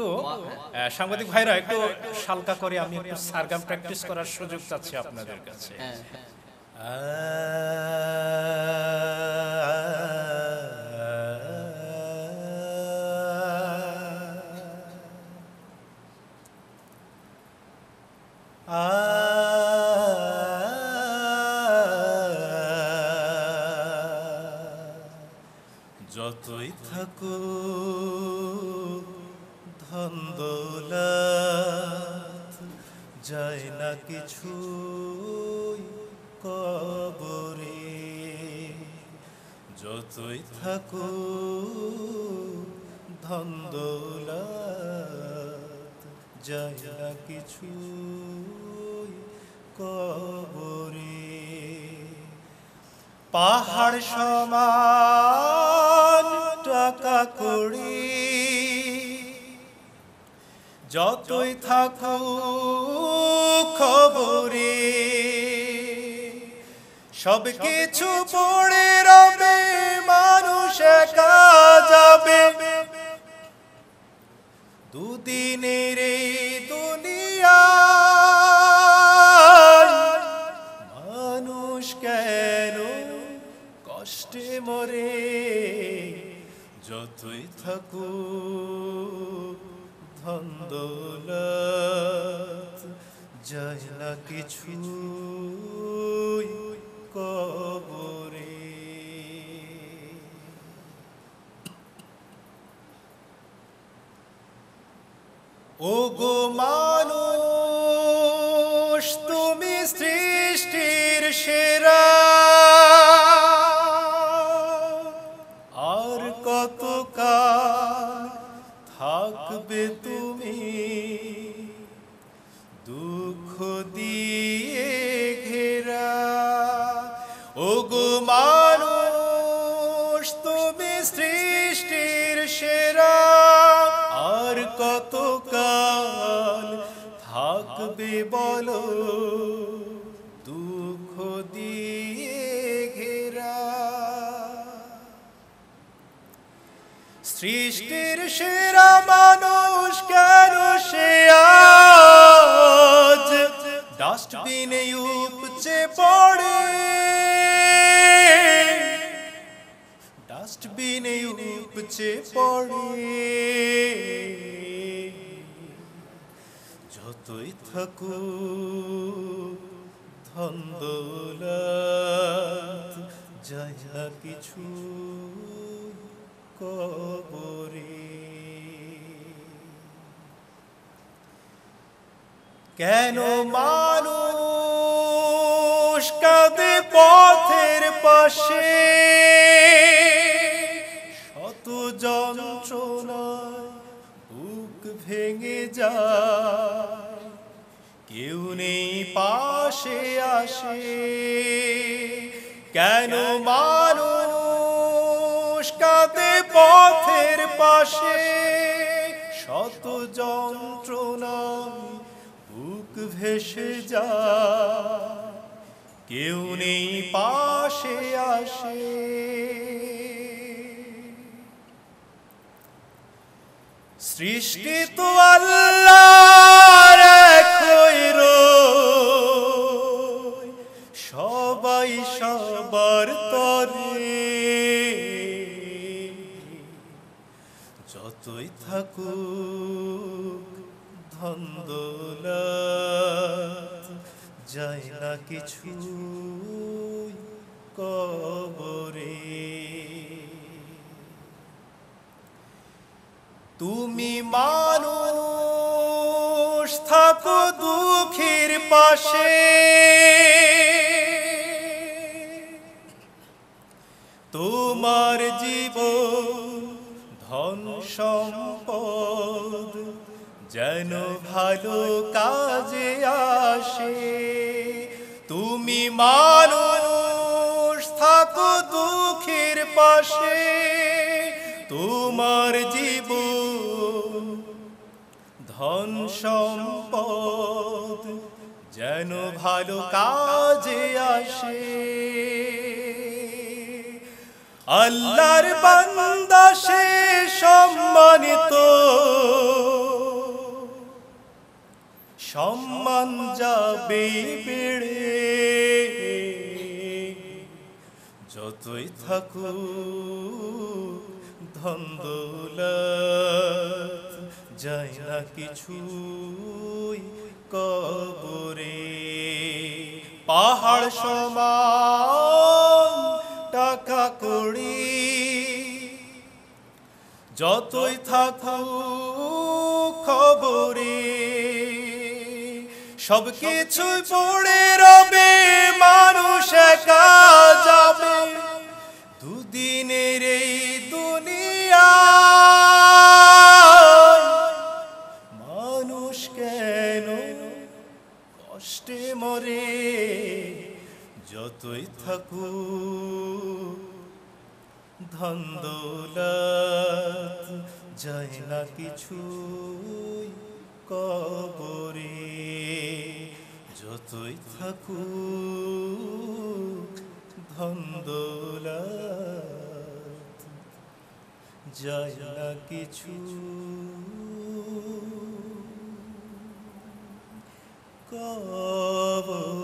একটু সাংবাদিক ভাইরা একটু হালকা করে আমি একটু সারগাম প্র্যাকটিস করার সুযোগ চাচ্ছি আপনাদের কাছে। যতই থাকুক ধন দৌলত যায় না কিছুই কবরে, যতই থাকুক ধন দৌলত যায় না কিছুই কবরে। পাহাড় সমান টাকা কড়ি যতই থাকুক খবরে, সব কিছু পড়ে রবে মানুষ একা যাবে, দুদিনের দুনিয়া মানুষ কেন কষ্টে মরে, যতই থাকুক ধন দৌলত যায় না কিছুই কবরে। ওগো মানুষ তুমি সৃষ্টির সেরা, আর কতকাল থাকবে তুমি দুঃখ দিয়ে ঘেরা। ওগো মানুষ তুমি সৃষ্টির সেরা, আর কতকাল থাকবে বলো দুঃখ দিয়ে ঘেরা। সৃষ্টির সেরা মানুষ কেন সে আজ ডাস্টবিনে উপচে পড়ে, ডাস্টবিনে উপচে পড়ে, যতই থাকুক ধন দৌলত যায় না কিছু কবরে। কেন মানুষ কাঁদে পথের পাশে, শত যন্ত্রণায় বুক ভেঙে যায়, কেউ নেই পাশে আসে। কেন মানুষ কাঁদে পথের পাশে, শত যন্ত্রণায় বুক ভেসে যায়, কেউ নেই পাশে আসে। সৃষ্টি তো আল্লাহর একই রয়, সবাই সবার তরে, যতই থাকুক ধন দৌলত যায় না কিছু কবরে। তুমি মানুষ থাকো দুঃখের পাশে, তোমার জীবন ধন সম্পদ যেন ভালো কাজে আসে। তুমি মানুষ থাকো দুঃখের পাশে, তোমার জীবন ধন সম্পদ যেন ভালো কাজে আসে। আল্লাহর বান্দা সে সম্মানিত, সম্মান যাবে বেড়ে, যতই থাকুক ধন দৌলত যায় না কিছুই কবরে। পাহাড় সমান টাকা কড়ি যতই থাকুক খবরে, সব কিছুই পড়ে রবে, মানুষ একা যাবে দুদিনের এই দুনিয়া। মানুষ কেন কষ্টে মরে, যতই থাকুক ধন দৌলত যায় না কিছুই কবরে। যতই থাকুক ধন দৌলত যায় না কিছু কবরে।